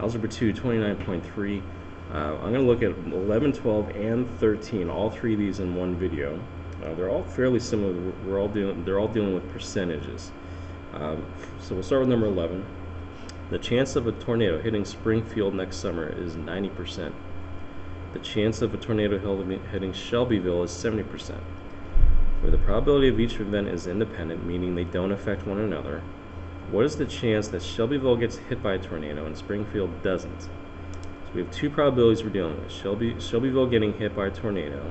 Algebra 2, 29.3. I'm going to look at 11, 12, and 13, all three of these in one video. They're all fairly similar. They're all dealing with percentages. So we'll start with number 11. The chance of a tornado hitting Springfield next summer is 90%. The chance of a tornado hitting Shelbyville is 70%. Where the probability of each event is independent, meaning they don't affect one another, what is the chance that Shelbyville gets hit by a tornado and Springfield doesn't? So we have two probabilities we're dealing with. Shelbyville getting hit by a tornado.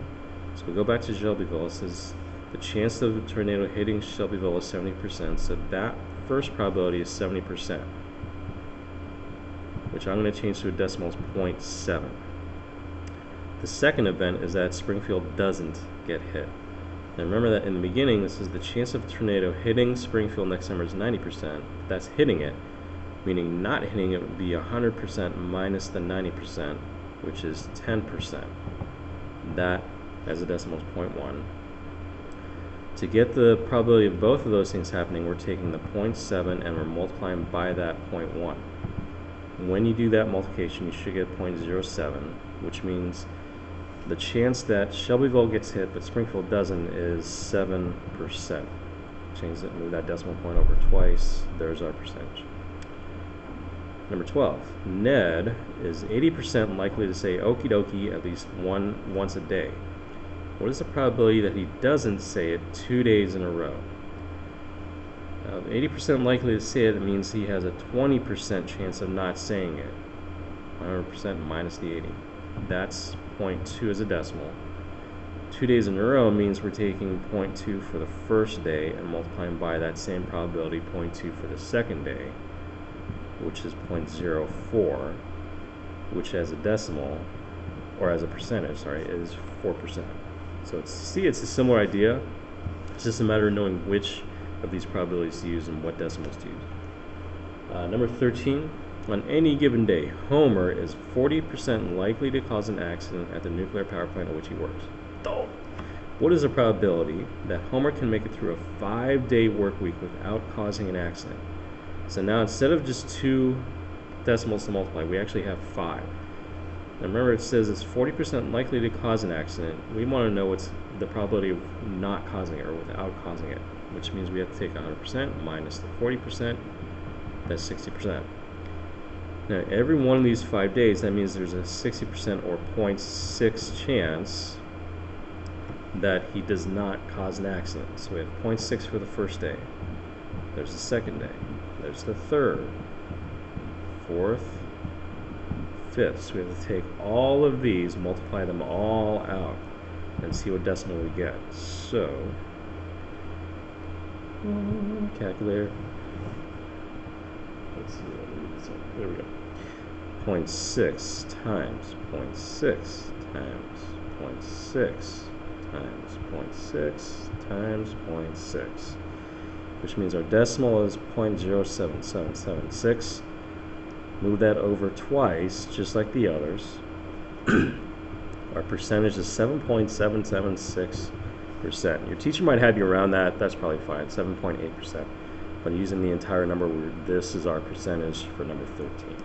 So we go back to Shelbyville. It says the chance of a tornado hitting Shelbyville is 70%. So that first probability is 70%, which I'm going to change to a decimal as 0.7. The second event is that Springfield doesn't get hit. Now remember that in the beginning, this is the chance of a tornado hitting Springfield next summer is 90%. That's hitting it, meaning not hitting it would be 100% minus the 90%, which is 10%. That, as a decimal, is 0.1. To get the probability of both of those things happening, we're taking the 0.7 and we're multiplying by that 0.1. When you do that multiplication, you should get 0.07, which means the chance that Shelbyville gets hit but Springfield doesn't is 7%. Change that, move that decimal point over twice. There's our percentage. Number 12. Ned is 80% likely to say okie dokie at least once a day. What is the probability that he doesn't say it 2 days in a row? 80% likely to say it, it means he has a 20% chance of not saying it. 100% minus the 80. That's 0.2 as a decimal. 2 days in a row means we're taking 0.2 for the first day and multiplying by that same probability, 0.2 for the second day, which is 0.04, which as a decimal, or as a percentage, sorry, is 4%. So it's a similar idea. It's just a matter of knowing which of these probabilities to use and what decimals to use. Number 13. On any given day, Homer is 40% likely to cause an accident at the nuclear power plant at which he works. What is the probability that Homer can make it through a 5-day work week without causing an accident? So now instead of just 2 decimals to multiply, we actually have 5. Now remember, it says it's 40% likely to cause an accident. We want to know what's the probability of not causing it or without causing it, which means we have to take 100% minus the 40%. That's 60%. Now, every one of these 5 days, that means there's a 60% or 0.6 chance that he does not cause an accident. So we have 0.6 for the first day. There's the second day. There's the third, fourth, fifth. So we have to take all of these, multiply them all out, and see what decimal we get. So, calculator. Let's see what so there we go. 0.6 times 0.6 times 0.6 times 0.6 times 0.6, which means our decimal is 0.07776. Move that over twice, just like the others. Our percentage is 7.776%. Your teacher might have you around that. That's probably fine, 7.8%. But using the entire number, this is our percentage for number 13.